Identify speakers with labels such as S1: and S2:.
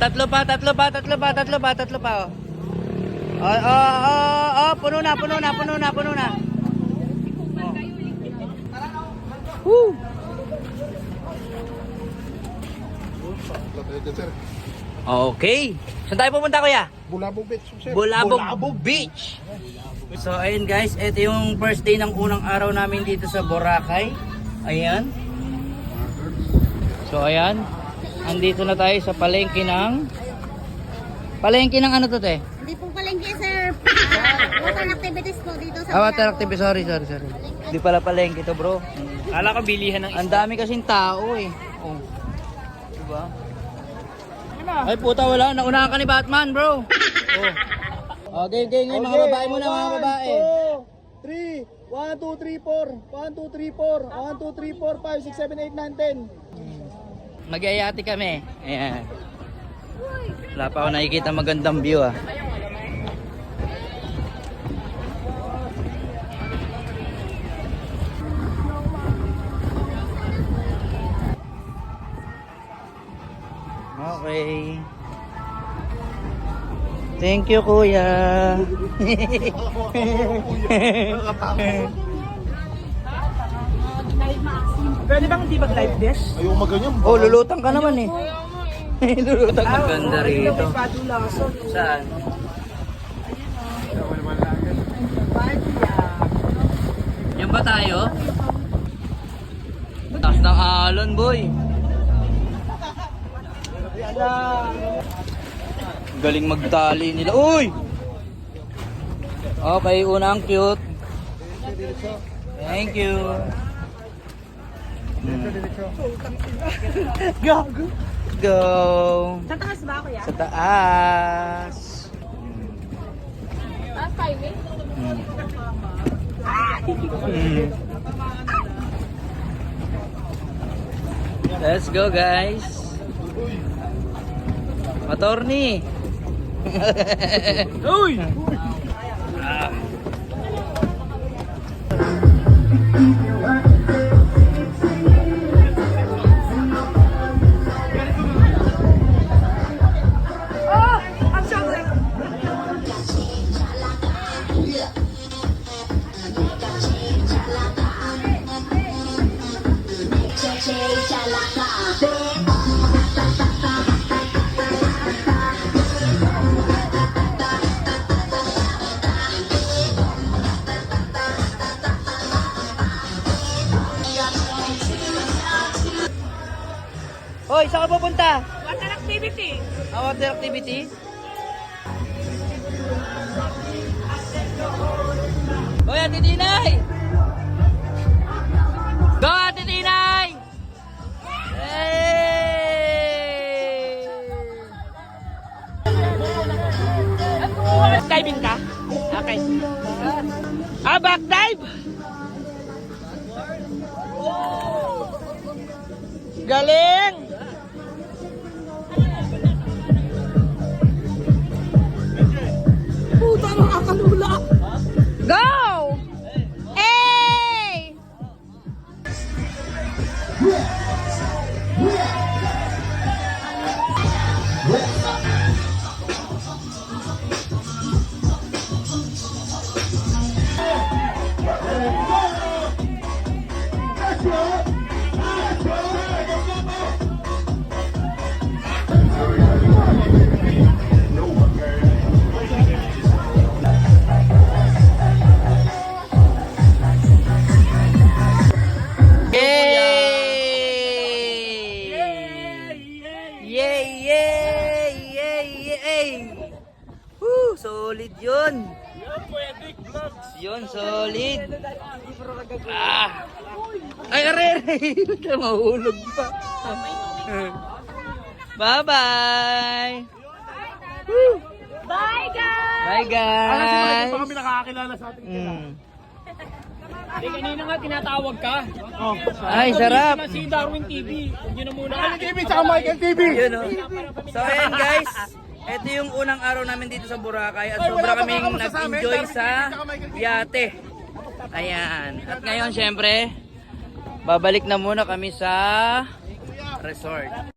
S1: tatlo pa, tatlo pa, tatlo pa, tatlo pa, tatlo pa. Oh, puno na, puno na, puno na, puno na. Woo! Okay. Saan tayo pupunta, kuya?
S2: Bulabog Beach, sir.
S1: Bulabog Beach. So, ayun guys, ito yung first day ng unang araw namin dito sa Boracay. Ayan. So, ayan. Andito na tayo sa palengke ng... Palengke ng ano to, te?
S3: Hindi pong palengke, sir. Water activities po dito sa
S1: Water activity. Sorry. Hindi pala palengke to, bro.
S4: Kala ko bilihan ng
S1: Ang dami kasing tao eh. Oh. Diba? Ay puta, wala. Naunahan ka ni Batman, bro. Oh. Okay, ngayon mga babae muna, mga babae.
S2: 3, 1, 2, 3, 4. 1, 2, 3, 4. 1, 2, 3, 4, 5, 6, 7, 8, 9, 10.
S1: Mag-ayati kami. Ayan. Wala pa ako nakikita magandang view ah. Okay. Thank you, kuya.
S4: Pwede bang hindi mag-live dish?
S2: Ayaw maganyan.
S1: Oh, lulutang ka naman eh. Lulutang ka. Ganda rito. Saan? Yan ba tayo? Taas ng alon, boy. Galing magtali nila. Uy! Okay, unang cute. Thank you.
S4: Gago.
S1: Go.
S3: Sa taas ba, kuya?
S1: Sa taas.
S3: Taas tayo, eh.
S1: Let's go, guys. Matorni.
S4: Uy!
S1: Hoy, saan ka pupunta?
S3: Water activity.
S1: Water activity? Hoy, Ate Tinay! Go, Ate Tinay! Hey!
S4: Diving ka? Okay. Back dive! Galing!
S3: Puta, makakalula.
S4: Go!
S3: Hey!
S1: Solid yun. Yun, solid. Ay, arere. Mahulog pa. Bye-bye.
S3: Bye, guys!
S1: Bye, guys.
S2: Kami nakakakilala sa ating
S4: Hindi, kanina nga tinatawag ka.
S1: Ay, sarap.
S4: Si Darwin TV. Huwag nyo na muna.
S2: TV tsaka Michael TV.
S1: Yun, oh. So, ayan guys. Ito yung unang araw namin dito sa Boracay at sobra kaming nag-enjoy sa yate. Ayan. At ngayon, syempre, babalik na muna kami sa resort.